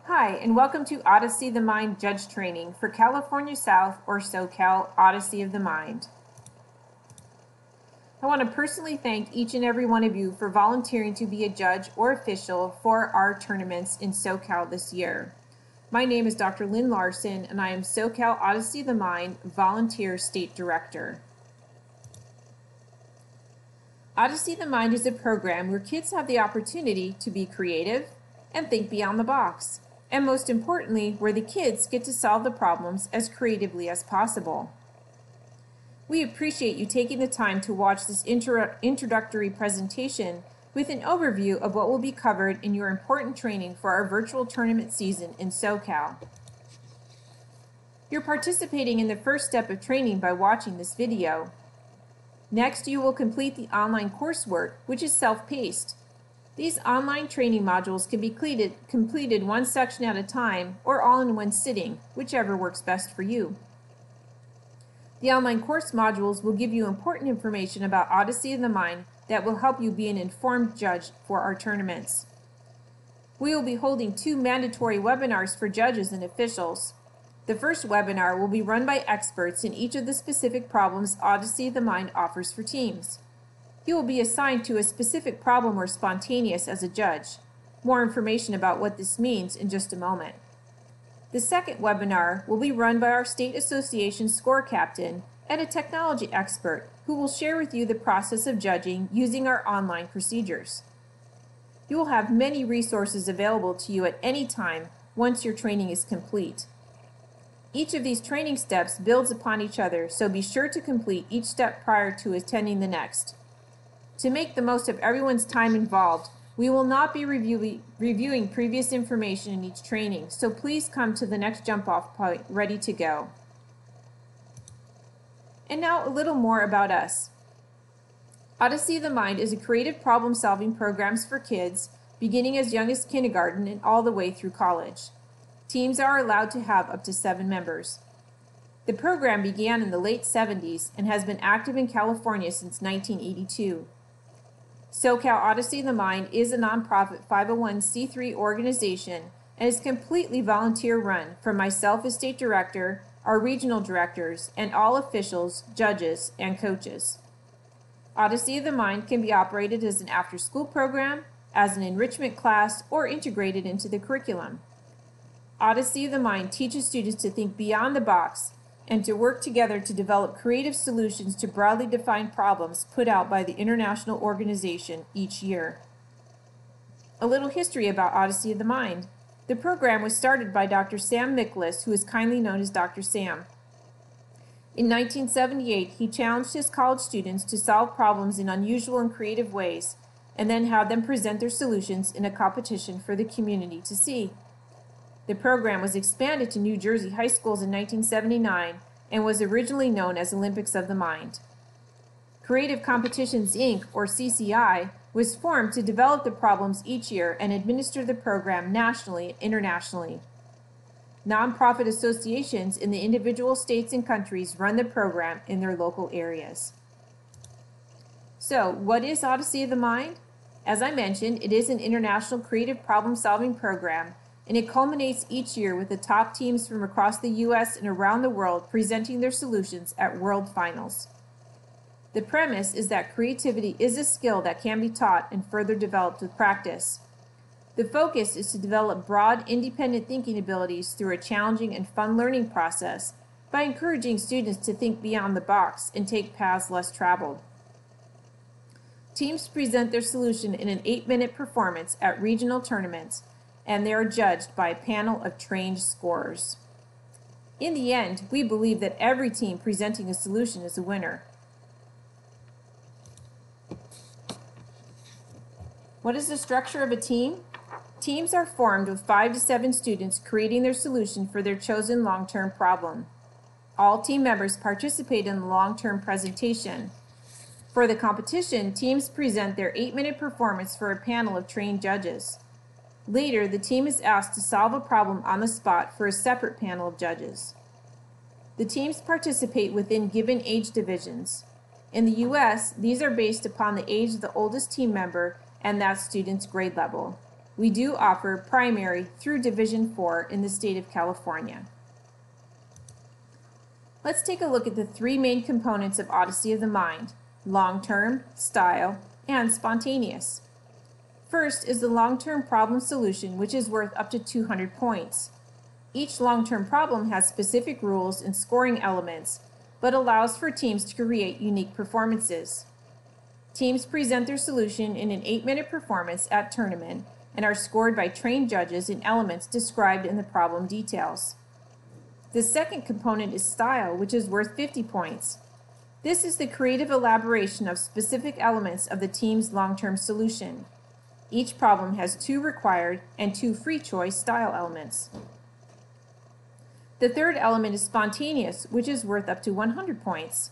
Hi, and welcome to Odyssey of the Mind Judge Training for California South or SoCal Odyssey of the Mind. I want to personally thank each and every one of you for volunteering to be a judge or official for our tournaments in SoCal this year. My name is Dr. Lynn Larson, and I am SoCal Odyssey of the Mind Volunteer State Director. Odyssey of the Mind is a program where kids have the opportunity to be creative and think beyond the box, and most importantly, where the kids get to solve the problems as creatively as possible. We appreciate you taking the time to watch this introductory presentation with an overview of what will be covered in your important training for our virtual tournament season in SoCal. You're participating in the first step of training by watching this video. Next, you will complete the online coursework, which is self-paced. These online training modules can be completed one section at a time or all in one sitting, whichever works best for you. The online course modules will give you important information about Odyssey of the Mind that will help you be an informed judge for our tournaments. We will be holding 2 mandatory webinars for judges and officials. The first webinar will be run by experts in each of the specific problems Odyssey of the Mind offers for teams. You will be assigned to a specific problem or spontaneous as a judge. More information about what this means in just a moment. The second webinar will be run by our State Association score captain and a technology expert who will share with you the process of judging using our online procedures. You will have many resources available to you at any time once your training is complete. Each of these training steps builds upon each other, so be sure to complete each step prior to attending the next. To make the most of everyone's time involved, we will not be reviewing previous information in each training, so please come to the next jump-off point ready to go. And now a little more about us. Odyssey of the Mind is a creative problem-solving program for kids beginning as young as kindergarten and all the way through college. Teams are allowed to have up to 7 members. The program began in the late 70s and has been active in California since 1982. SoCal Odyssey of the Mind is a nonprofit 501c3 organization and is completely volunteer run from myself as state director, our regional directors, and all officials, judges, and coaches. Odyssey of the Mind can be operated as an after-school program, as an enrichment class, or integrated into the curriculum. Odyssey of the Mind teaches students to think beyond the box and to work together to develop creative solutions to broadly defined problems put out by the international organization each year. A little history about Odyssey of the Mind. The program was started by Dr. Sam Miklas, who is kindly known as Dr. Sam. In 1978, he challenged his college students to solve problems in unusual and creative ways, and then had them present their solutions in a competition for the community to see. The program was expanded to New Jersey high schools in 1979 and was originally known as Olympics of the Mind. Creative Competitions, Inc., or CCI, was formed to develop the problems each year and administer the program nationally and internationally. Nonprofit associations in the individual states and countries run the program in their local areas. So, what is Odyssey of the Mind? As I mentioned, it is an international creative problem-solving program, and it culminates each year with the top teams from across the U.S. and around the world presenting their solutions at World Finals. The premise is that creativity is a skill that can be taught and further developed with practice. The focus is to develop broad, independent thinking abilities through a challenging and fun learning process by encouraging students to think beyond the box and take paths less traveled. Teams present their solution in an 8-minute performance at regional tournaments, and they are judged by a panel of trained scorers. In the end, we believe that every team presenting a solution is a winner. What is the structure of a team? Teams are formed with 5 to 7 students creating their solution for their chosen long-term problem. All team members participate in the long-term presentation. For the competition, teams present their 8-minute performance for a panel of trained judges. Later, the team is asked to solve a problem on the spot for a separate panel of judges. The teams participate within given age divisions. In the U.S., these are based upon the age of the oldest team member and that student's grade level. we do offer primary through Division IV in the state of California. Let's take a look at the three main components of Odyssey of the Mind: long-term, style, and spontaneous. First is the long-term problem solution, which is worth up to 200 points. Each long-term problem has specific rules and scoring elements, but allows for teams to create unique performances. Teams present their solution in an 8-minute performance at tournament and are scored by trained judges in elements described in the problem details. The second component is style, which is worth 50 points. This is the creative elaboration of specific elements of the team's long-term solution. Each problem has 2 required and 2 free choice style elements. The third element is spontaneous, which is worth up to 100 points.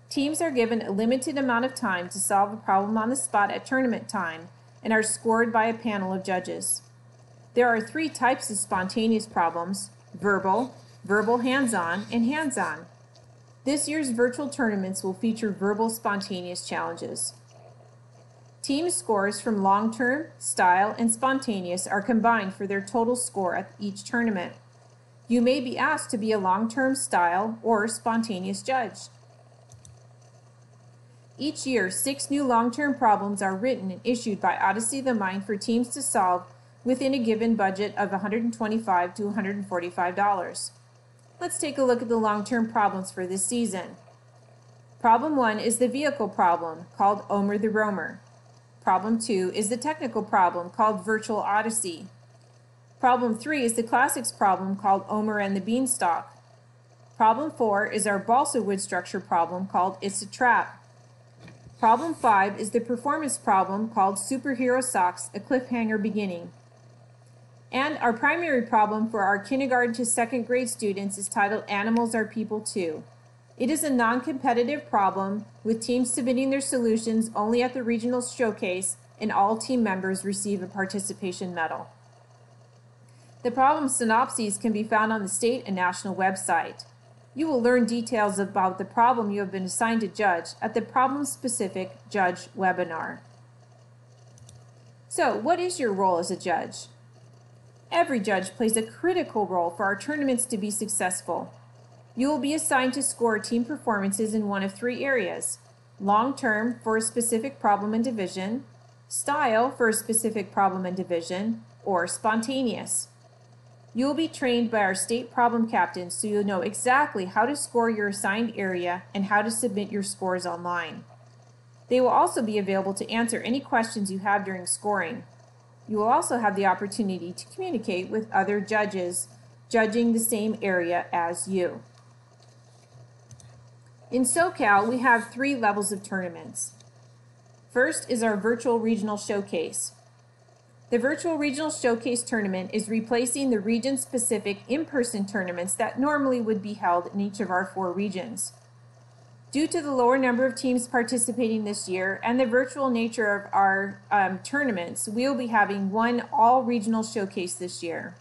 Teams are given a limited amount of time to solve a problem on the spot at tournament time and are scored by a panel of judges. There are 3 types of spontaneous problems: verbal, verbal hands-on, and hands-on. This year's virtual tournaments will feature verbal spontaneous challenges. Team scores from long-term, style, and spontaneous are combined for their total score at each tournament. You may be asked to be a long-term, style, or spontaneous judge. Each year, 6 new long-term problems are written and issued by Odyssey of the Mind for teams to solve within a given budget of $125 to $145. Let's take a look at the long-term problems for this season. Problem 1 is the vehicle problem, called Omer the Roamer. Problem 2 is the technical problem, called Virtual Odyssey. Problem 3 is the classics problem, called Omer and the Beanstalk. Problem 4 is our balsa wood structure problem, called It's a Trap. Problem 5 is the performance problem, called Superhero Socks, a Cliffhanger Beginning. And our primary problem for our kindergarten to 2nd grade students is titled Animals Are People Too. It is a non-competitive problem with teams submitting their solutions only at the regional showcase, and all team members receive a participation medal. The problem synopses can be found on the state and national website. You will learn details about the problem you have been assigned to judge at the problem-specific judge webinar. So, what is your role as a judge? Every judge plays a critical role for our tournaments to be successful. You will be assigned to score team performances in one of 3 areas: long-term for a specific problem and division, style for a specific problem and division, or spontaneous. You will be trained by our state problem captains so you'll know exactly how to score your assigned area and how to submit your scores online. They will also be available to answer any questions you have during scoring. You will also have the opportunity to communicate with other judges judging the same area as you. In SoCal, we have 3 levels of tournaments. First is our virtual regional showcase. The virtual regional showcase tournament is replacing the region-specific in-person tournaments that normally would be held in each of our 4 regions. Due to the lower number of teams participating this year and the virtual nature of our tournaments, we will be having one all-regional showcase this year.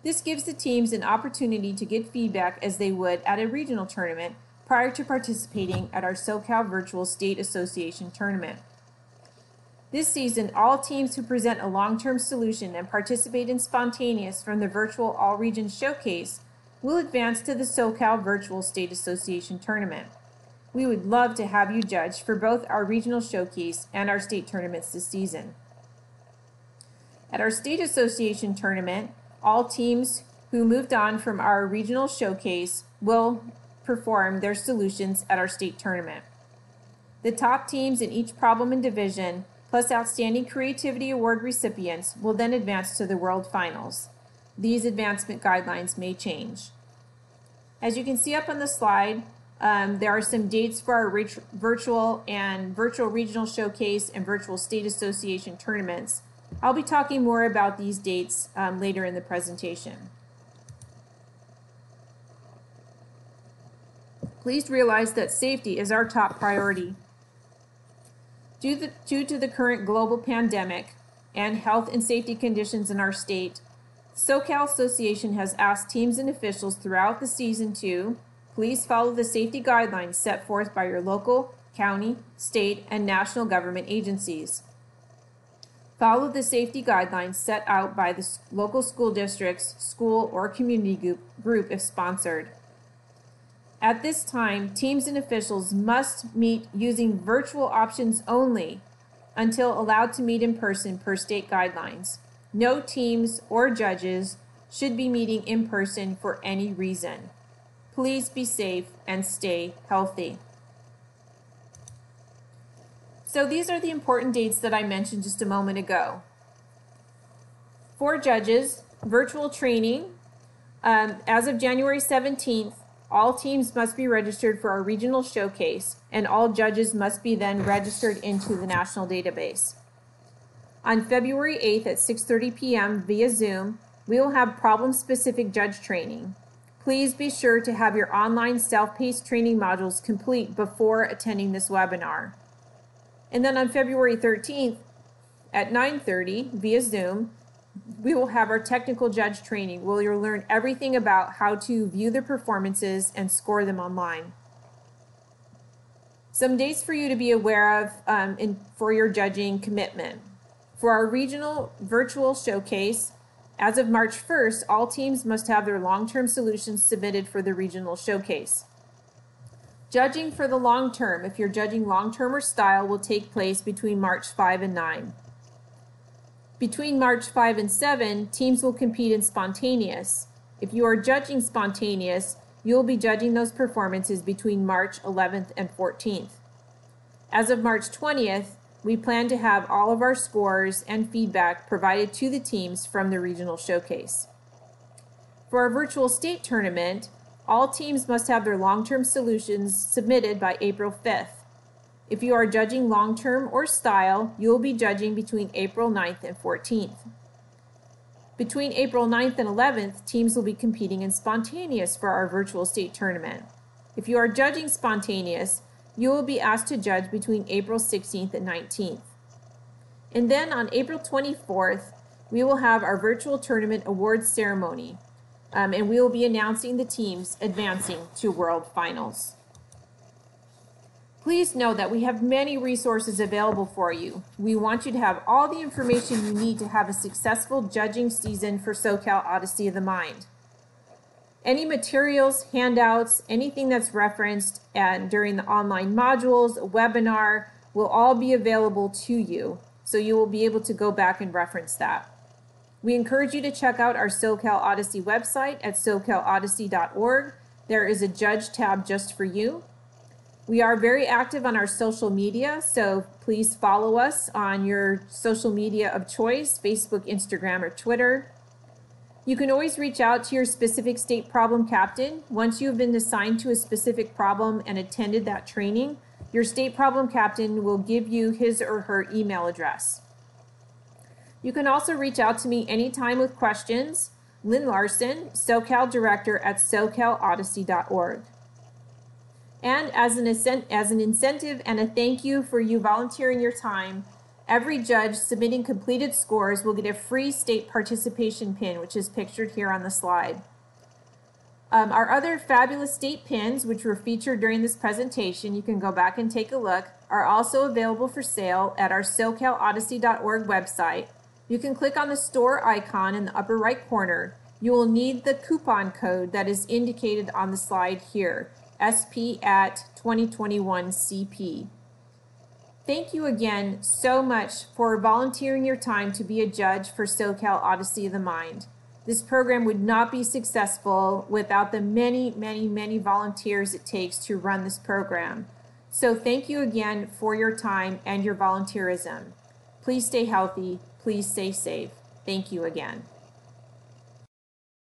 This gives the teams an opportunity to get feedback as they would at a regional tournament prior to participating at our SoCal Virtual State Association tournament. This season, all teams who present a long-term solution and participate in spontaneous from the virtual all-region showcase will advance to the SoCal Virtual State Association tournament. We would love to have you judge for both our regional showcase and our state tournaments this season. At our state association tournament, all teams who moved on from our regional showcase will perform their solutions at our state tournament. The top teams in each problem and division, plus Outstanding Creativity Award recipients, will then advance to the World Finals. These advancement guidelines may change. As you can see up on the slide, there are some dates for our virtual and virtual regional showcase and virtual state association tournaments. I'll be talking more about these dates later in the presentation. Please realize that safety is our top priority. Due to the current global pandemic and health and safety conditions in our state, SoCal Association has asked teams and officials throughout the season to please follow the safety guidelines set forth by your local, county, state, and national government agencies. Follow the safety guidelines set out by the local school district's school or community group if sponsored. At this time, teams and officials must meet using virtual options only until allowed to meet in person per state guidelines. No teams or judges should be meeting in person for any reason. Please be safe and stay healthy. So these are the important dates that I mentioned just a moment ago. For judges, virtual training. As of January 17th, all teams must be registered for our regional showcase, and all judges must be then registered into the national database. On February 8th at 6:30 p.m. via Zoom, we will have problem-specific judge training. Please be sure to have your online self-paced training modules complete before attending this webinar. And then on February 13th at 9:30 via Zoom, we will have our technical judge training where you'll learn everything about how to view the performances and score them online. Some dates for you to be aware of for your judging commitment. For our regional virtual showcase, as of March 1st, all teams must have their long-term solutions submitted for the regional showcase. Judging for the long term, if you're judging long term or style, will take place between March 5 and 9. Between March 5 and 7, teams will compete in spontaneous. If you are judging spontaneous, you will be judging those performances between March 11th and 14th. As of March 20th, we plan to have all of our scores and feedback provided to the teams from the regional showcase. For our virtual state tournament, all teams must have their long-term solutions submitted by April 5th. If you are judging long-term or style, you will be judging between April 9th and 14th. Between April 9th and 11th, teams will be competing in spontaneous for our virtual state tournament. If you are judging spontaneous, you will be asked to judge between April 16th and 19th. And then on April 24th, we will have our virtual tournament awards ceremony. And we will be announcing the teams advancing to World Finals. Please know that we have many resources available for you. We want you to have all the information you need to have a successful judging season for SoCal Odyssey of the Mind. Any materials, handouts, anything that's referenced during the online modules, a webinar, will all be available to you, so you will be able to go back and reference that. We encourage you to check out our SoCal Odyssey website at socalodyssey.org. There is a judge tab just for you. We are very active on our social media, so please follow us on your social media of choice, Facebook, Instagram, or Twitter. You can always reach out to your specific state problem captain. Once you have been assigned to a specific problem and attended that training, your state problem captain will give you his or her email address. You can also reach out to me anytime with questions. Lynn Larson, SoCal Director at SoCalOdyssey.org. And as an incentive and a thank you for you volunteering your time, every judge submitting completed scores will get a free state participation pin, which is pictured here on the slide. Our other fabulous state pins, which were featured during this presentation, you can go back and take a look, are also available for sale at our SoCalOdyssey.org website. You can click on the store icon in the upper right corner. You will need the coupon code that is indicated on the slide here, SP at 2021 CP. Thank you again so much for volunteering your time to be a judge for SoCal Odyssey of the Mind. This program would not be successful without the many, many, many volunteers it takes to run this program. So thank you again for your time and your volunteerism. Please stay healthy. Please stay safe. Thank you again.